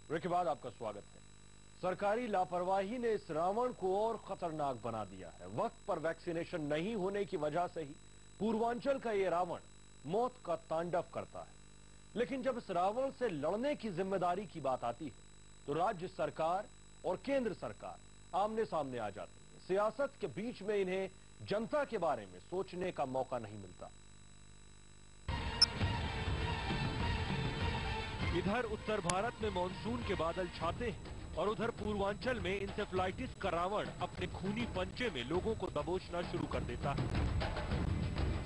Break के बाद आपका स्वागत है। सरकारी लापरवाही ने इस रावण को और खतरनाक बना दिया है। वक्त पर वैक्सीनेशन नहीं होने की वजह से ही पूर्वांचल का ये रावण मौत का तांडव करता है। लेकिन जब इस रावण से लड़ने की जिम्मेदारी की बात आती है तो राज्य सरकार और केंद्र सरकार आमने सामने आ जाती है। सियासत के बीच में इन्हें जनता के बारे में सोचने का मौका नहीं मिलता। इधर उत्तर भारत में मानसून के बादल छाते हैं और उधर पूर्वांचल में इंसेफ्लाइटिस का रावण अपने खूनी पंचे में लोगों को दबोचना शुरू कर देता है।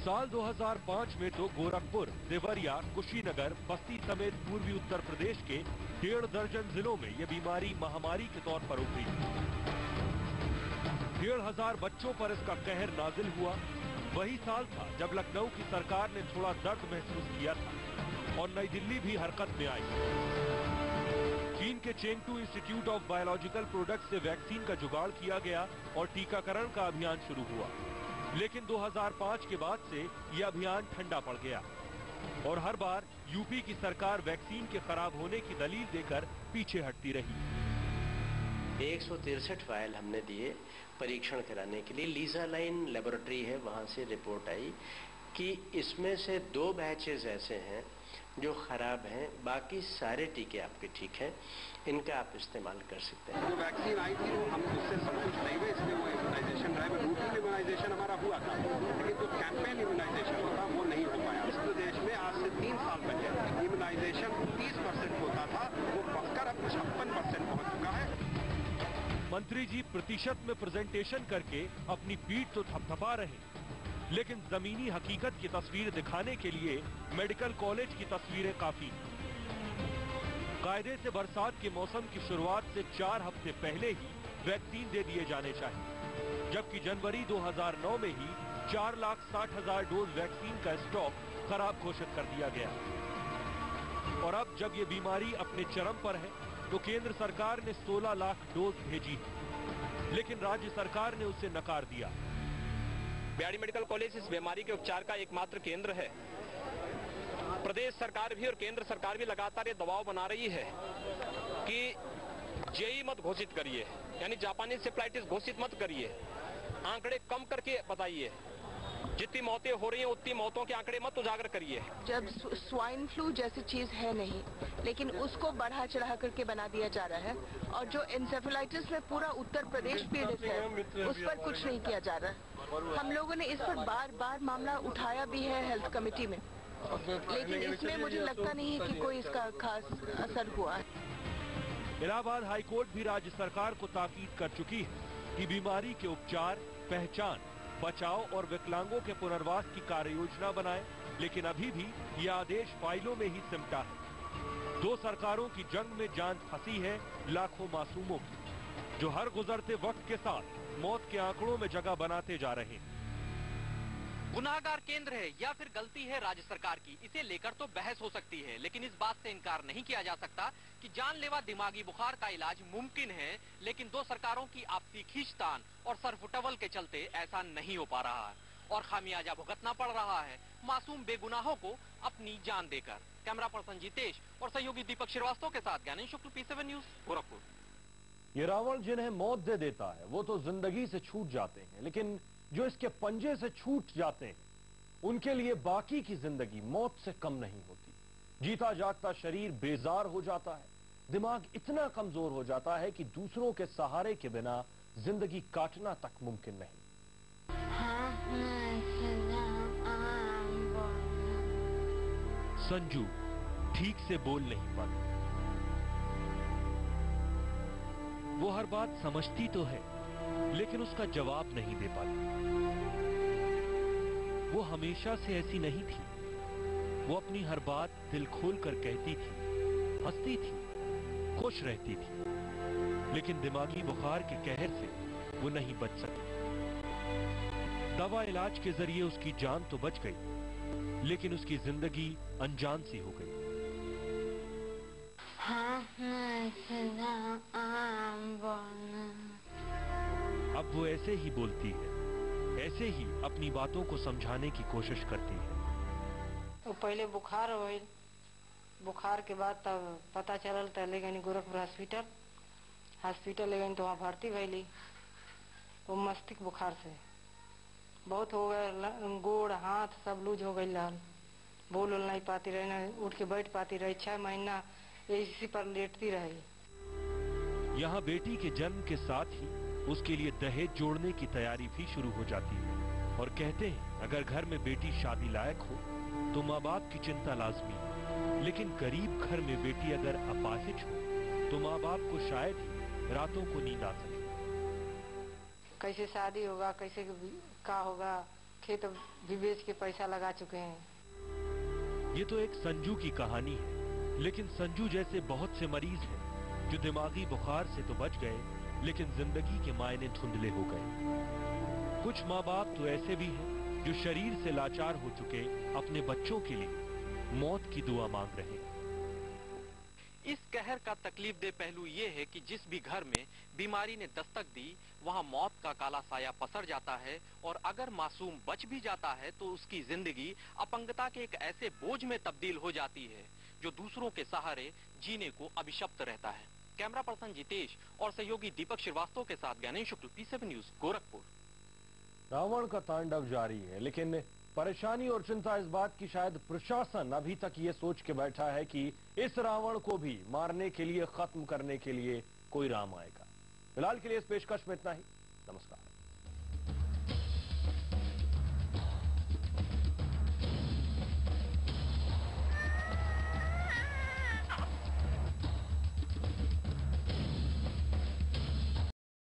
साल 2005 में तो गोरखपुर, देवरिया, कुशीनगर, बस्ती समेत पूर्वी उत्तर प्रदेश के 1.5 दर्जन जिलों में यह बीमारी महामारी के तौर पर उभरी। 1,500 बच्चों पर इसका कहर नाजिल हुआ। वही साल था जब लखनऊ की सरकार ने थोड़ा दर्द महसूस किया था और नई दिल्ली भी हरकत में आई। चीन के चेंगटू इंस्टीट्यूट ऑफ बायोलॉजिकल प्रोडक्ट्स से वैक्सीन का जुगाड़ किया गया और टीकाकरण का अभियान शुरू हुआ। लेकिन 2005 के बाद से यह अभियान ठंडा पड़ गया और हर बार यूपी की सरकार वैक्सीन के खराब होने की दलील देकर पीछे हटती रही। 163 फाइल हमने दिए परीक्षण कराने के लिए। लीजा लाइन लेबोरेटरी है, वहां से रिपोर्ट आई कि इसमें से 2 बैचेस ऐसे हैं जो खराब हैं, बाकी सारे टीके आपके ठीक हैं, इनका आप इस्तेमाल कर सकते हैं। जो वैक्सीन आई थी वो हम उससे संतुष्ट नहीं हुए, इसलिए वो इम्यूनाइजेशन ड्राइव, रूटीन इम्यूनाइजेशन हमारा हुआ था, लेकिन जो कैंपेन इम्यूनाइजेशन होता वो नहीं हो पाया। इस प्रदेश में आज से 3 साल पहले इम्यूनाइजेशन 30% होता था, वो बढ़कर अब 56% पहुंच चुका है। मंत्री जी प्रतिशत में प्रेजेंटेशन करके अपनी पीठ तो थपथपा रहे, लेकिन जमीनी हकीकत की तस्वीर दिखाने के लिए मेडिकल कॉलेज की तस्वीरें काफी। कायदे से बरसात के मौसम की शुरुआत से 4 हफ्ते पहले ही वैक्सीन दे दिए जाने चाहिए, जबकि जनवरी 2009 में ही 4,60,000 डोज वैक्सीन का स्टॉक खराब घोषित कर दिया गया। और अब जब ये बीमारी अपने चरम पर है तो केंद्र सरकार ने 16 लाख डोज भेजी, लेकिन राज्य सरकार ने उसे नकार दिया। बीआरडी मेडिकल कॉलेज इस बीमारी के उपचार का एकमात्र केंद्र है। प्रदेश सरकार भी और केंद्र सरकार भी लगातार ये दबाव बना रही है कि जेई मत घोषित करिए, यानी जापानी इंसेफ्लाइटिस घोषित मत करिए, आंकड़े कम करके बताइए, जितनी मौतें हो रही हैं उतनी मौतों के आंकड़े मत उजागर करिए। जब स्वाइन फ्लू जैसी चीज है नहीं, लेकिन उसको बढ़ा चढ़ा करके बना दिया जा रहा है, और जो इंसेफ्लाइटिस में पूरा उत्तर प्रदेश पीड़ित है उस पर कुछ नहीं किया जा रहा है। हम लोगों ने इस पर बार बार मामला उठाया भी है हेल्थ कमेटी में, लेकिन इसमें मुझे लगता नहीं है कि कोई इसका खास असर हुआ है। इलाहाबाद हाईकोर्ट भी राज्य सरकार को ताकीद कर चुकी है कि बीमारी के उपचार, पहचान, बचाव और विकलांगों के पुनर्वास की कार्य योजना बनाए, लेकिन अभी भी यह आदेश फाइलों में ही सिमटा है। 2 सरकारों की जंग में जान फंसी है लाखों मासूमों की, जो हर गुजरते वक्त के साथ मौत के आंकड़ों में जगह बनाते जा रहे हैं। गुनाहगार केंद्र है या फिर गलती है राज्य सरकार की, इसे लेकर तो बहस हो सकती है, लेकिन इस बात से इनकार नहीं किया जा सकता कि जानलेवा दिमागी बुखार का इलाज मुमकिन है, लेकिन 2 सरकारों की आपसी खींचतान और सरफुटवल के चलते ऐसा नहीं हो पा रहा है और खामियाजा भुगतना पड़ रहा है मासूम बेगुनाहों को अपनी जान देकर। कैमरा पर्सन जितेश और सहयोगी दीपक श्रीवास्तव के साथ ज्ञानेश शुक्ल, P7 न्यूज, गोरखपुर। ये रावण जिन्हें मौत दे देता है वो तो जिंदगी से छूट जाते हैं, लेकिन जो इसके पंजे से छूट जाते हैं उनके लिए बाकी की जिंदगी मौत से कम नहीं होती। जीता जागता शरीर बेजार हो जाता है, दिमाग इतना कमजोर हो जाता है कि दूसरों के सहारे के बिना जिंदगी काटना तक मुमकिन नहीं। संजू ठीक से बोल नहीं पाती। वो हर बात समझती तो है, लेकिन उसका जवाब नहीं दे पाती। वो हमेशा से ऐसी नहीं थी। वो अपनी हर बात दिल खोल कर कहती थी, हंसती थी, खुश रहती थी, लेकिन दिमागी बुखार के कहर से वो नहीं बच सकी। दवा इलाज के जरिए उसकी जान तो बच गई, लेकिन उसकी जिंदगी अनजान सी हो गई। अब वो ऐसे ही बोलती है, ऐसे ही अपनी बातों को समझाने की कोशिश करती है। वो पहले बुखार हो बुखार के बाद तब पता चलल तो ले गई गोरखपुर हॉस्पिटल ले गई तो वहाँ भर्ती भैली। वो मस्तिष्क बुखार से बहुत हो गए, गोड़ हाथ सब लूज हो गई लाल, बोल नहीं पाती रही, न उठ के बैठ पाती रही, 6 महीना इसी पर लेटती रही। यहाँ बेटी के जन्म के साथ ही उसके लिए दहेज जोड़ने की तैयारी भी शुरू हो जाती है और कहते हैं अगर घर में बेटी शादी लायक हो तो माँ बाप की चिंता लाजमी है, लेकिन गरीब घर में बेटी अगर अपाहिज हो तो माँ बाप को शायद ही रातों को नींद आ सके। कैसे शादी होगा, कैसे का होगा, खेत भी बेच के पैसा लगा चुके हैं। ये तो एक संजू की कहानी है, लेकिन संजू जैसे बहुत से मरीज हैं जो दिमागी बुखार से तो बच गए लेकिन जिंदगी के मायने धुंधले हो गए। कुछ माँ बाप तो ऐसे भी हैं जो शरीर से लाचार हो चुके अपने बच्चों के लिए मौत की दुआ मांग रहे हैं। इस कहर का तकलीफ दे पहलू ये है कि जिस भी घर में बीमारी ने दस्तक दी वहां मौत का काला साया पसर जाता है और अगर मासूम बच भी जाता है तो उसकी जिंदगी अपंगता के एक ऐसे बोझ में तब्दील हो जाती है जो दूसरों के सहारे जीने को अभिशप्त रहता है। कैमरा पर्सन जितेश और सहयोगी दीपक श्रीवास्तव के साथ ज्ञानेश शुक्ल, P7 न्यूज, गोरखपुर। रावण का तांडव जारी है, लेकिन परेशानी और चिंता इस बात की शायद प्रशासन अभी तक ये सोच के बैठा है कि इस रावण को भी मारने के लिए, खत्म करने के लिए कोई राम आएगा। फिलहाल के लिए इस पेशकश में इतना ही। नमस्कार।